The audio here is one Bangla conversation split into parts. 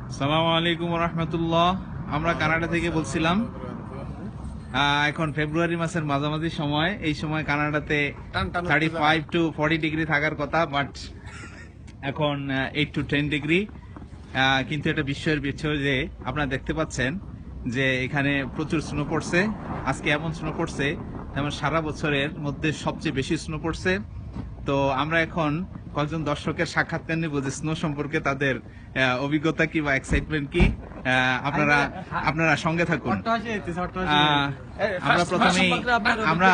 আসসালামু আলাইকুম ওয়া রাহমাতুল্লাহ। আমরা কানাডা থেকে বলছিলাম। এখন ফেব্রুয়ারি মাসের মাঝামাঝি সময়, এই সময় কানাডাতে 35 to 40 ডিগ্রি থাকার কথা, বাট এখন 8 to 10 ডিগ্রি। কিন্তু এটা বিশ্বের বিষয় যে আপনারা দেখতে পাচ্ছেন যে এখানে প্রচুর স্নো পড়ছে। আজকে এমন স্নো পড়ছে যেমন সারা বছরের মধ্যে সবচেয়ে বেশি স্নো পড়ছে। তো আমরা এখন কয়েকজন দর্শকের সাক্ষাৎকার নিব যে স্নো সম্পর্কে তাদের অভিজ্ঞতা কি বা এক্সাইটমেন্ট কি। আপনারা সঙ্গে থাকুন। আমরা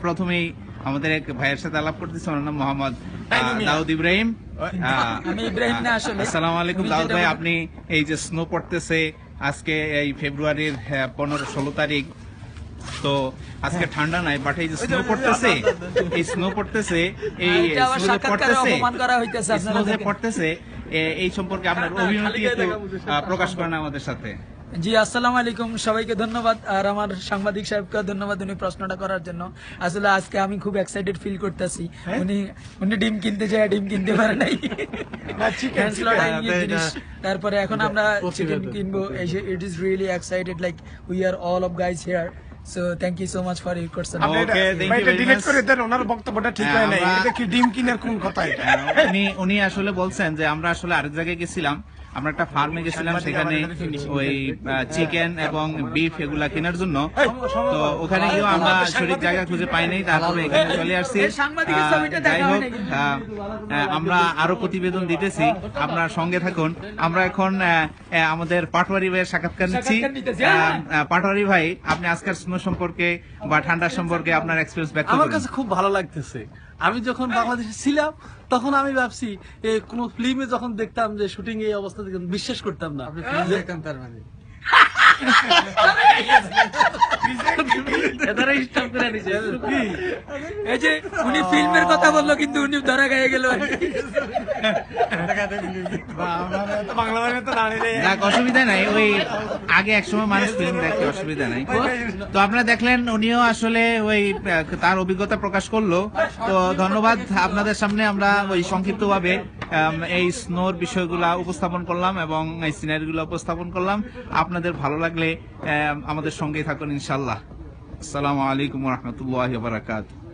প্রথমেই আমাদের এক ভাইয়ের সাথে আলাপ করতেছি, ওনার নাম মোহাম্মদ দাউদ ইব্রাহিম। আসসালামু আলাইকুম দাউদ ভাই, আপনি এই যে স্নো পড়তেছে আজকে এই ফেব্রুয়ারির 15-16 তারিখ, তো আজকে ঠান্ডা নাই, বাট এই যে স্নো পড়তেছে, এই স্নো পড়তেছে, এই স্নো যে পড়তেছে এই সম্পর্কে আপনার অভিমতি একটু প্রকাশ করেন আমাদের সাথে। জি, আসসালামু আলাইকুম, সবাইকে ধন্যবাদ, আর আমার সাংবাদিক সাহেবকে ধন্যবাদ উনি প্রশ্নটা করার জন্য। আসলে আজকে আমি খুব এক্সাইটেড ফিল করতেছি। উনি ডিম কিনতে যায়, ডিম কিনতে পারে নাই, তারপরে এখন আমরা চিকেন কিনবো। It is really excited, like we are all of guys here. So thank you so much for your question. Okay, thank you very much. করে দেন, ওনার বক্তব্যটা ঠিক হয় নাই। এটা কি ডিম কিনার কোন কথা এটা? উনি আসলে বলছেন যে আমরা আসলে আরেক জায়গায় গেছিলাম, আমরা একটা ফার্মে গেছিলাম, সেখানে ওই চিকেন এবং বিফ এগুলা কেনার জন্য। তো ওখানে গিয়েও আমরা সঠিক জায়গা খুঁজে পাই নাই, তারপরে এখানে চলে আসছি। যাই হোক, আমরা আরো প্রতিবেদন দিতেছি, আপনার সঙ্গে থাকুন। আমরা এখন আমাদের পাটোয়ারি ভাইয়ের সাক্ষাৎকার নিচ্ছি। পাটোয়ারি ভাই, আপনি আজকের স্নো সম্পর্কে বা ঠান্ডা সম্পর্কে আপনার এক্সপিরিয়েন্স ব্যক্ত করুন। আমার কাছে খুব ভালো লাগতেছে। আমি যখন বাংলাদেশে ছিলাম তখন আমি ভাবছি কোন ফিল্মে যখন দেখতাম যে শুটিং এই অবস্থা দেখতাম, বিশ্বাস করতাম না। এই যে উনি ফিল্মের কথা বললো, কিন্তু উনি ধরা গায়ে গেল। অসুবিধা নাই, ওই আগে একসময় মানুষ ফিল্ম দেখে, অসুবিধা নাই। তো আপনারা দেখলেন উনিও আসলে ওই তার অভিজ্ঞতা প্রকাশ করলো। তো ধন্যবাদ, আপনাদের সামনে আমরা ওই সংক্ষিপ্ত ভাবে এই স্নোর বিষয়গুলা উপস্থাপন করলাম এবং এই সিনারিগুলো উপস্থাপন করলাম। আপনাদের ভালো লাগলে আমাদের সঙ্গেই থাকুন ইনশাল্লাহ। আসসালামু আলাইকুম ওয়া রাহমাতুল্লাহি ওয়া বারাকাতুহু।